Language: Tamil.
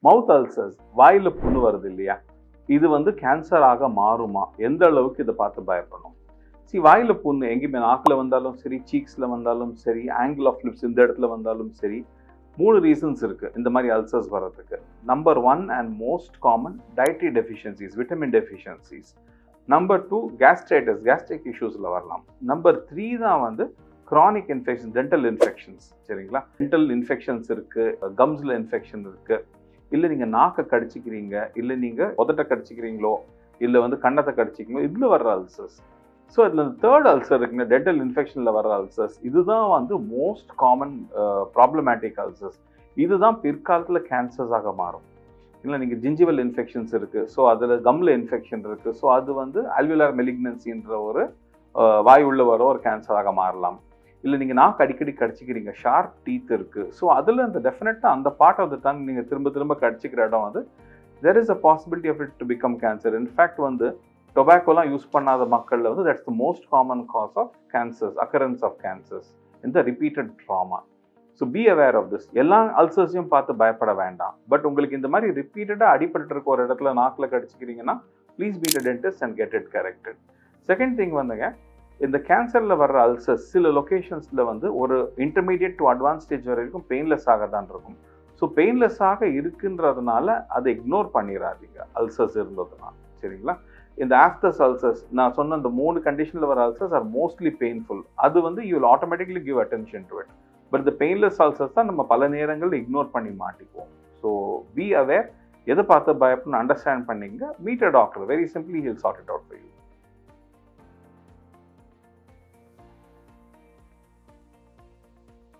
மவுத் அல்சர்ஸ், வாயில புண்ணு வருது இல்லையா, இது வந்து கேன்சராக மாறுமா, எந்த அளவுக்கு இதை பார்த்து பயப்படணும்? வாயில புண்ணு எங்கேயுமே நாக்குல வந்தாலும் சரி, சீக்ஸ்ல வந்தாலும் சரி, ஆங்கிள் ஆஃப் லிப்ஸ் இந்த இடத்துல வந்தாலும் சரி, 3 ரீசன்ஸ் இருக்கு இந்த மாதிரி அல்சர்ஸ் வர்றதுக்கு. Number 1 and most common dietary deficiencies, vitamin deficiencies. Number 2 gastritis, gastric இஷ்யூஸ்ல வரலாம். நம்பர் 3 தான் வந்து கிரானிக் இன்ஃபெக்ஷன், டென்டல் இன்ஃபெக்ஷன்ஸ். சரிங்களா, டென்டல் இன்ஃபெக்ஷன்ஸ் இருக்கு, கம்ஸ்ல இன்ஃபெக்ஷன் இருக்கு, இல்ல நீங்க நாக்கை கடிச்சிக்கிறீங்க, இல்ல நீங்க உதட்ட கடிச்சிக்கிறீங்களோ, இல்ல வந்து கன்னத்தை கடிச்சிக்கிறீங்களோ, இதுல வர்ற அல்சர்ஸ். ஸோ இதுல தேர்ட் அல்சர் இருக்குங்க, டென்டல் இன்ஃபெக்ஷன்ல வர்ற அல்சர்ஸ். இதுதான் வந்து மோஸ்ட் காமன் ப்ராப்ளமேட்டிக் அல்சர்ஸ். இதுதான் பிற்காலத்துல கேன்சர்ஸாக மாறும். இல்லை நீங்கள் ஜிஞ்சிவல் இன்ஃபெக்ஷன்ஸ் இருக்குது, ஸோ அதில் கம்மில் இன்ஃபெக்ஷன் இருக்குது, ஸோ அது வந்து அல்வியுலர் மெலிக்னன்சின்ற ஒரு வாய் உள்ள வர ஒரு கேன்சராக மாறலாம். இல்லை நீங்கள் நாக்கு அடிக்கடி கடிச்சிக்கிறீங்க, ஷார்ப் டீத் இருக்குது, ஸோ அதில் அந்த டெஃபினட்டாக அந்த பார்ட் ஆஃப் த டங் நீங்கள் திரும்ப திரும்ப கடிச்சிக்கிற இடம் வந்து there is a possibility of it to become cancer. In fact வந்து டொபாக்கோலாம் யூஸ் பண்ணாத மக்களில் வந்து that's the most common cause of cancers, occurrence of cancers இந்த repeated trauma. So be aware of this. எல்லா அல்சர்ஸையும் பார்த்து பயப்பட வேண்டாம். பட் உங்களுக்கு இந்த மாதிரி ரிப்பீட்டடாக அடிபட்டு இருக்க ஒரு இடத்துல நாக்கில் கடிச்சிக்கிறீங்கன்னா please meet a dentist and get it corrected. Second thing வந்துங்க, இந்த கேன்சரில் வர்ற அல்சர்ஸ் சில லொக்கேஷன்ஸில் வந்து ஒரு இன்டர்மீடியட் டு அட்வான்ஸ் ஸ்டேஜ் வரைக்கும் பெயின்லெஸ் ஆக தான் இருக்கும். ஸோ பெயின்லெஸ்ஸாக இருக்குன்றதுனால அதை இக்னோர் பண்ணிடாதீங்க அல்சர்ஸ் இருந்ததுனால. சரிங்களா, இந்த ஆஃப்டர்ஸ் அல்சர்ஸ் நான் சொன்ன இந்த 3 கண்டிஷனில் வர அல்சர்ஸ் ஆர் மோஸ்ட்லி பெயின்ஃபுல். அது வந்து you will automatically give attention to it. But இந்த பெயின்லெஸ் அல்சர்ஸ் தான் நம்ம பல நேரங்களில் இக்னோர் பண்ணி மாட்டிக்குவோம். ஸோ பி அவேர், எதை பார்த்து பயப்படணும் அண்டர்ஸ்டாண்ட் பண்ணிங்க, meet a doctor, very simply will sort it out for you.